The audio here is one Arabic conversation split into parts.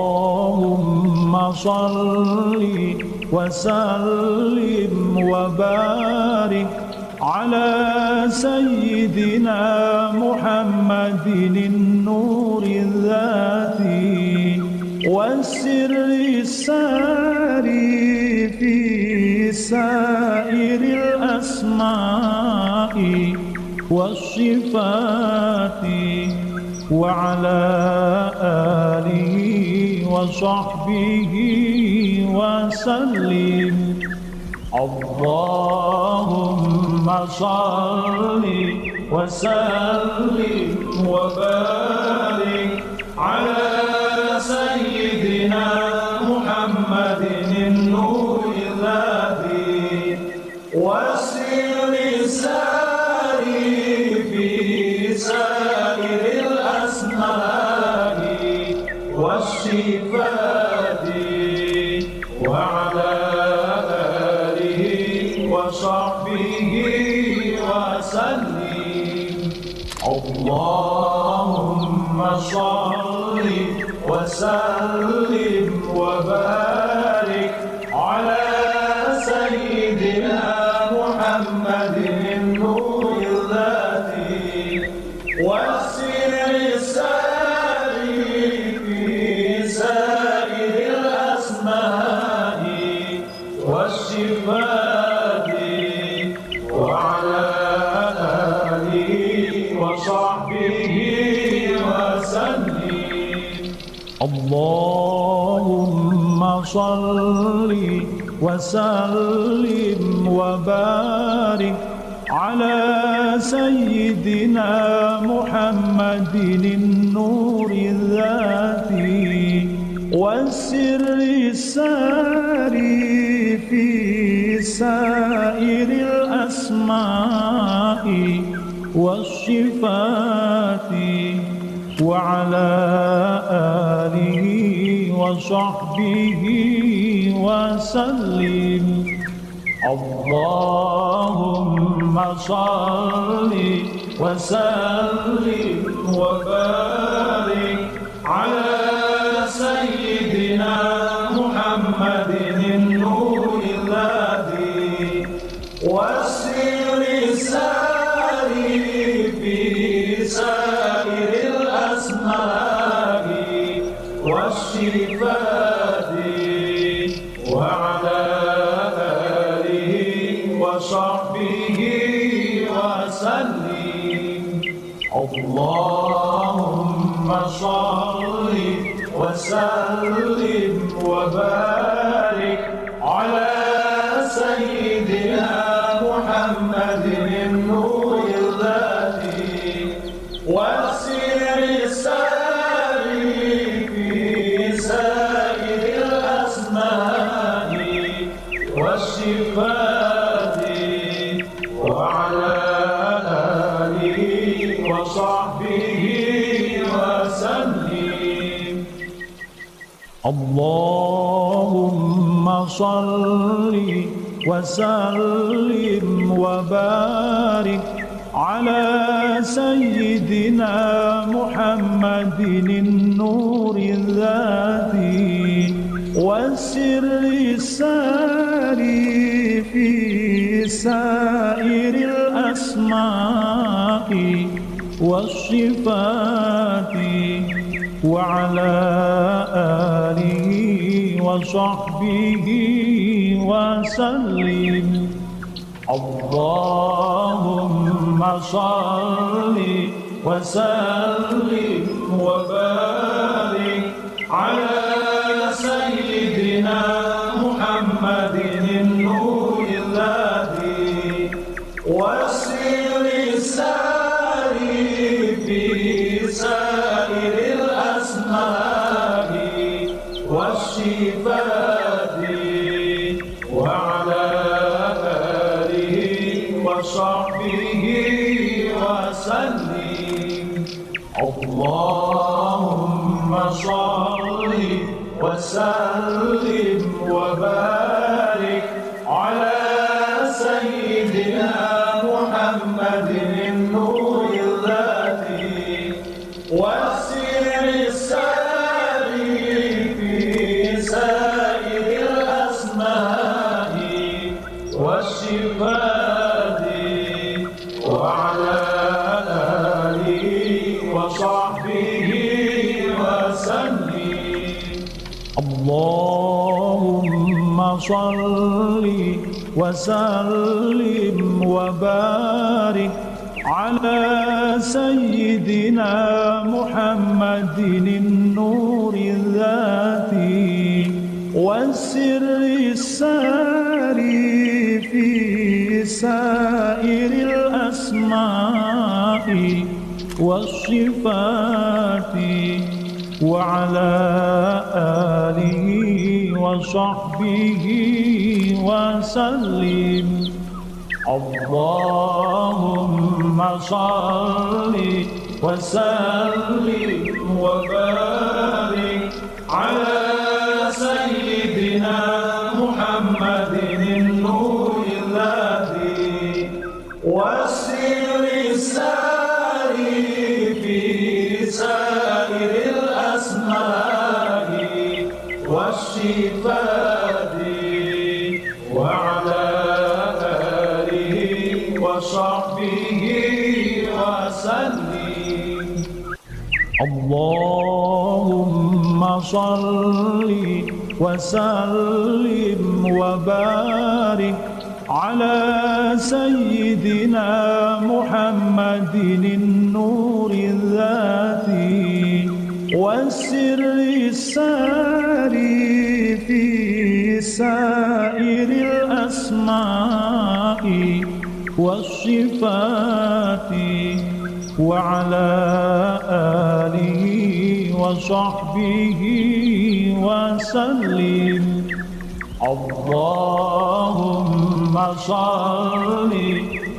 اللهم صل وسلم وبارك على سيدنا محمد النور الذاتي والسر الساري في سائر الأسماء والصفات وعلى آله وصحبه وسلم. اللهم صل وسلم وبارك على سيدنا محمد النور الذاتي والسر الساري في سائر الأسماء والصفات وعلى آله وصحبه وسلم. اللهم صل وسلم وبارك على سيدنا محمد النور الذاتي والسر الساري في سائر الأسماء والصفات وعلى آله وصحبه وسلم. اللهم صل وسلم وبارك على سيدنا محمد النور الذاتي والسر الساري في سائر الأسماء والصفات وعلى آله وصحبه وسلم. اللهم صل وسلم وبارك على سيدنا محمد النور الذاتي والسر الساري في سائر الأسماء والصفات وعلى آله وصحبه وسلم. اللهم صل وسلم وبارك على سيدنا محمد النور الذاتي والسر الساري في سائر الأسماء والصفات وعلى آله وصحبه وسلم. اللهم صل وسلم وبارك على سيدنا محمد النور الذاتي والسر الساري في سائر الأسماء والصفات وعلى آله وصحبه وسلم. اللهم صل وسلم وبارك على سيدنا محمد النور الذاتي والسر الساري في سائر الأسماء والصفات وعلى آله وصحبه وسلم. اللهم صل وسلم وبارك سيدنا محمد النور الذاتي والسر الساري في سائر الأسماء والصفات وعلى آله وصحبه وسلم. اللهم صل وسلم وبارك على سيدنا محمد النور الذاتي والسر الساري في سائر الأسماء والصفات وعلى آله وصحبه وسلم. اللهم صل وسلم وبارك على سيدنا محمد النور الذاتي والسر الساري في سائر الأسماء والصفات وعلى آله وصحبه وسلم. اللهم صل وسلم وبارك على سيدنا محمد النور الذاتي والسر الساري في سائر الأسماء والصفات وعلى آله وصحبه وسلم. اللهم صل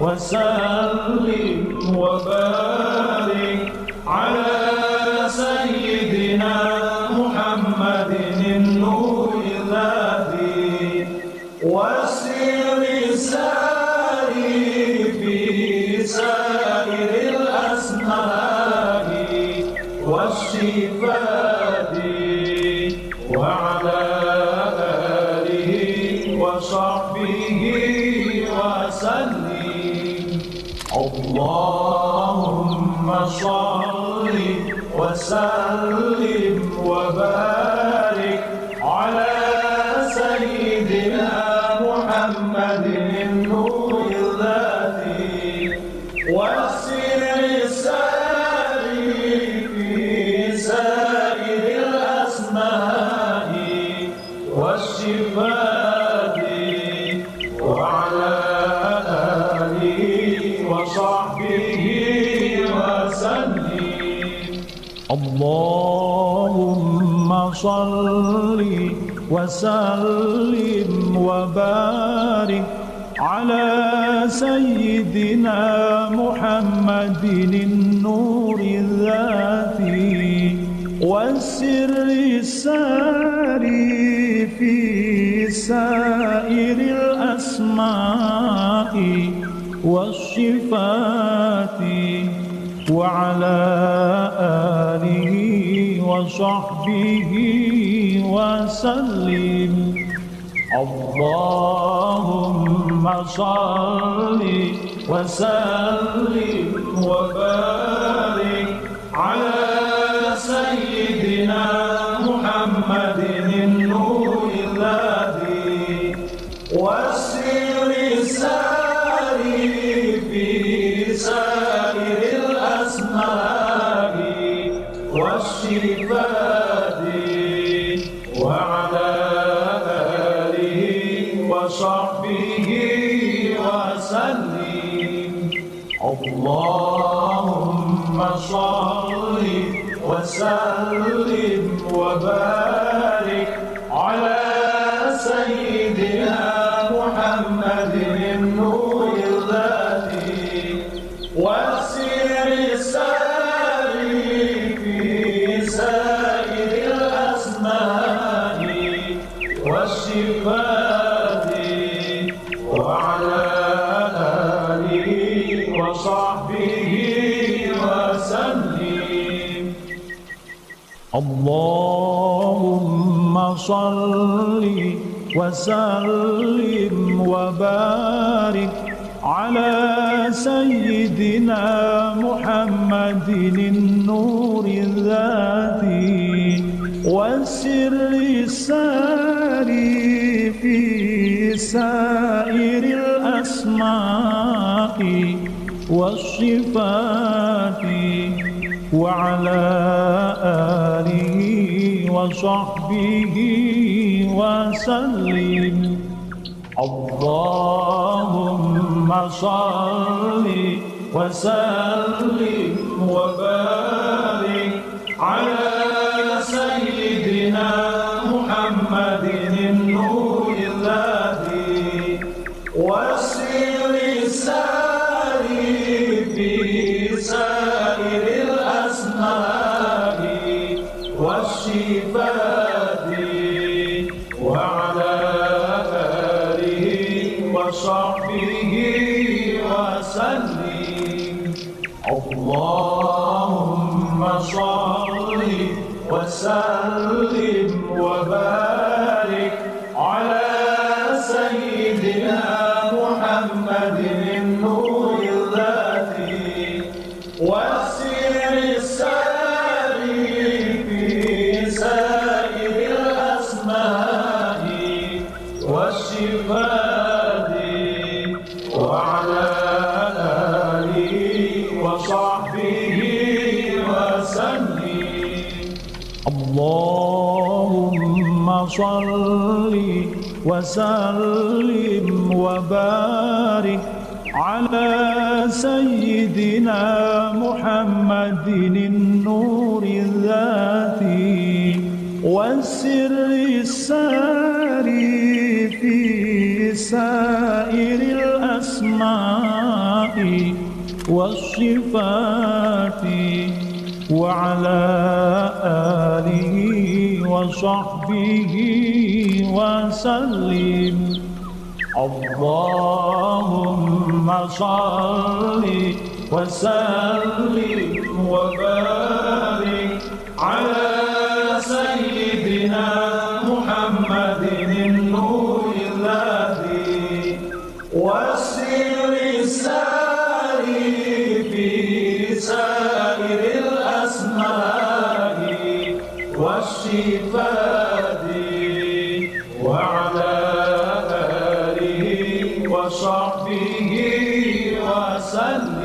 وسلم وبارك على سيدنا محمد النور الذاتي والسر الساري في سائر الأسماء والصفات وعلى آله وصحبه وسلم. اللهم صل وسلم وبارك على سيدنا محمد النور الذاتي والسر الساري في سائر الأسماء والصفات وعلى آله وصحبه وسلم. اللهم صل وسلم وبارك على سيدنا محمد النور الذاتي والسر الساري في سائر الأسماء والصفات وعلى آله وصحبه وسلم. اللهم صل وسلم وبارك على سيدنا محمد النور الذاتي والسر الساري في سائر الأسماء والصفات وعلى آله وصحبه وسلم. اللهم صل وسلم وبارك على سيدنا محمد النور الذاتي والسر الساري في سائر الأسماء والصفات وعلى اللهم صل وسلم وبارك على سيدنا محمد النور الذاتي والسر الساري في سائر الأسماء والصفات وعلى آله وصحبه وسلم. اللهم صل وسلم وبارك على سيدنا محمد النور الذاتي والسر الساري في سائر الأسماء والصفات وعلى آله وصحبه وسلم. اللهم صل وسلم وبارك على سيدنا محمد النور الذاتي والسر الساري في سائر الأسماء والصفات وعلى آله وصحبه وسلم. اللهم صل وسلم وبارك على سيدنا محمد النور الذاتي والسر الساري في سائر الأسماء والصفات وعلى آله وصحبه وسلم. اللهم صل وسلم وبارك على سيدنا محمد النور الذاتي والسر الساري في سائر الأسماء والصفات وعلى آله وصحبه وسلم.